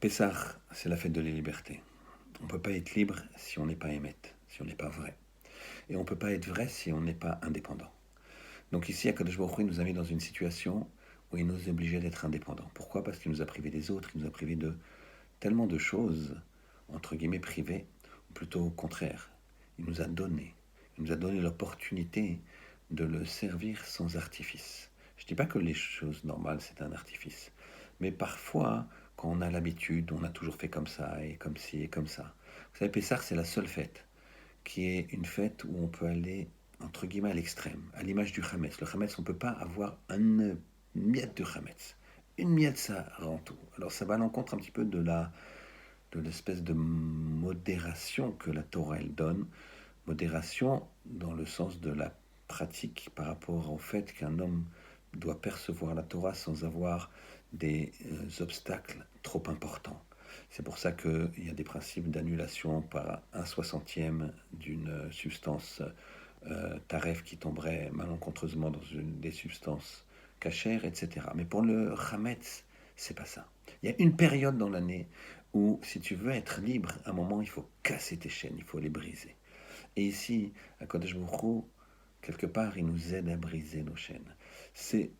Pessah, c'est la fête de la liberté. On ne peut pas être libre si on n'est pas émette, si on n'est pas vrai. Et on ne peut pas être vrai si on n'est pas indépendant. Donc ici, Akadosh Baruch Hu, il nous a mis dans une situation où il nous obligeait d'être indépendants. Pourquoi? Parce qu'il nous a privés des autres, il nous a privés de tellement de choses, entre guillemets, privées, ou plutôt au contraire. Il nous a donné. Il nous a donné l'opportunité de le servir sans artifice. Je ne dis pas que les choses normales, c'est un artifice. Mais parfois, quand on a l'habitude, on a toujours fait comme ça, et comme ci, et comme ça. Vous savez, Pessah, c'est la seule fête qui est une fête où on peut aller, entre guillemets, à l'extrême, à l'image du Hametz. Le Hametz, on ne peut pas avoir une miette de Hametz. Une miette, ça rend tout. Alors ça va à l'encontre un petit peu de l'espèce de modération que la Torah, elle donne. Modération dans le sens de la pratique par rapport au fait qu'un homme doit percevoir la Torah sans avoir des obstacles trop importants. C'est pour ça qu'il y a des principes d'annulation par un soixantième d'une substance taref qui tomberait malencontreusement dans une des substances cachères, etc. Mais pour le Hametz, c'est pas ça. Il y a une période dans l'année où, si tu veux être libre, à un moment, il faut casser tes chaînes, il faut les briser. Et ici, à Kodesh Baruch Hu, quelque part, il nous aide à briser nos chaînes. C'est,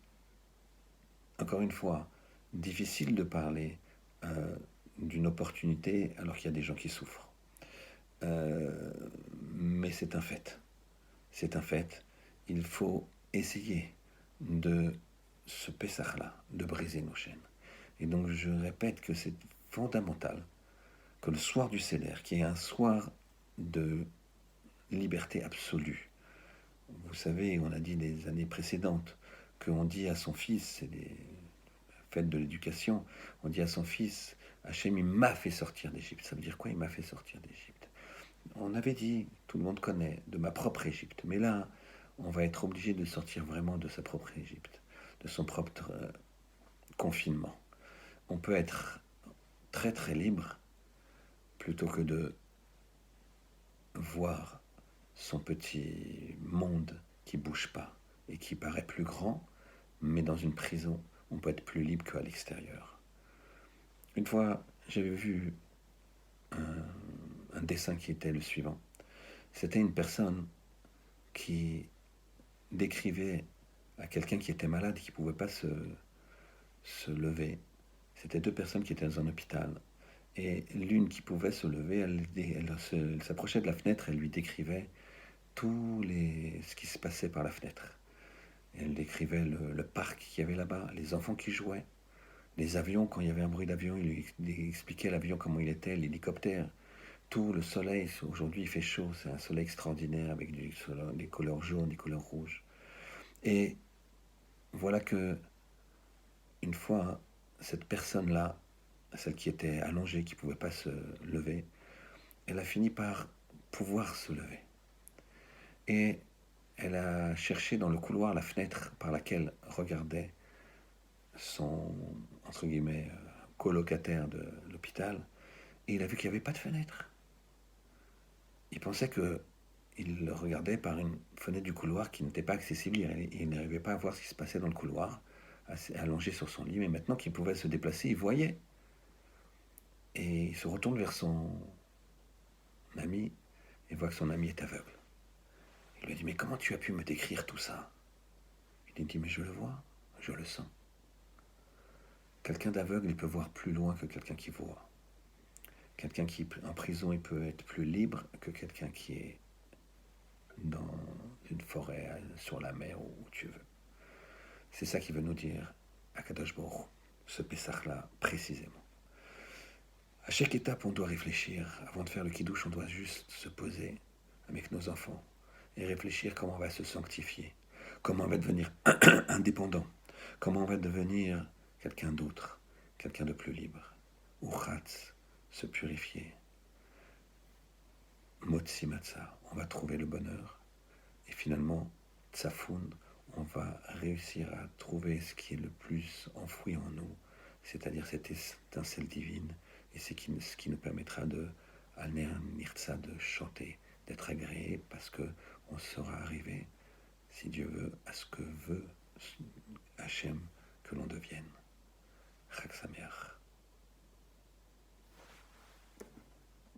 encore une fois, difficile de parler d'une opportunité alors qu'il y a des gens qui souffrent. Mais c'est un fait. C'est un fait. Il faut essayer de ce Pessah-là, de briser nos chaînes. Et donc je répète que c'est fondamental que le soir du Seder, qui est un soir de liberté absolue, vous savez, on a dit les années précédentes, qu'on dit à son fils, c'est les fêtes de l'éducation, on dit à son fils, Hachem, il m'a fait sortir d'Égypte. Ça veut dire quoi, il m'a fait sortir d'Égypte? On avait dit, tout le monde connaît, de ma propre Égypte. Mais là, on va être obligé de sortir vraiment de sa propre Égypte, de son propre confinement. On peut être très très libre plutôt que de voir son petit monde qui bouge pas et qui paraît plus grand, mais dans une prison, on peut être plus libre qu'à l'extérieur. Une fois, j'avais vu un dessin qui était le suivant. C'était une personne qui décrivait à quelqu'un qui était malade et qui ne pouvait pas se lever. C'était deux personnes qui étaient dans un hôpital. Et l'une qui pouvait se lever, elle s'approchait de la fenêtre, elle lui décrivait ce qui se passait par la fenêtre. Elle décrivait le parc qu'il y avait là-bas, les enfants qui jouaient, les avions, quand il y avait un bruit d'avion, il expliquait l'avion comment il était, l'hélicoptère, tout le soleil. Aujourd'hui, il fait chaud, c'est un soleil extraordinaire avec des couleurs jaunes, des couleurs rouges. Et voilà que, une fois, cette personne-là, celle qui était allongée, qui ne pouvait pas se lever, elle a fini par pouvoir se lever. Et elle a cherché dans le couloir la fenêtre par laquelle regardait son, entre guillemets, colocataire de l'hôpital, et il a vu qu'il n'y avait pas de fenêtre. Il pensait qu'il le regardait par une fenêtre du couloir qui n'était pas accessible, il n'arrivait pas à voir ce qui se passait dans le couloir, allongé sur son lit, mais maintenant qu'il pouvait se déplacer, il voyait. Et il se retourne vers son ami et voit que son ami est aveugle. Il lui dit, mais comment tu as pu me décrire tout ça? Il lui dit, mais je le vois, je le sens. Quelqu'un d'aveugle, il peut voir plus loin que quelqu'un qui voit. Quelqu'un qui est en prison, il peut être plus libre que quelqu'un qui est dans une forêt, sur la mer, où tu veux. C'est ça qu'il veut nous dire Akadosh Baruch Hu, ce Pessah-là précisément. À chaque étape, on doit réfléchir. Avant de faire le kiddush, on doit juste se poser avec nos enfants et réfléchir comment on va se sanctifier, comment on va devenir indépendant, comment on va devenir quelqu'un d'autre, quelqu'un de plus libre. Uchatz, se purifier. Motzi Matzah, on va trouver le bonheur. Et finalement, Tsafoun, on va réussir à trouver ce qui est le plus enfoui en nous, c'est-à-dire cette étincelle divine, et c'est ce qui nous permettra de, à Nirtza, de chanter, d'être agréé, parce qu'on sera arrivé, si Dieu veut, à ce que veut Hachem que l'on devienne. Chag Sameach.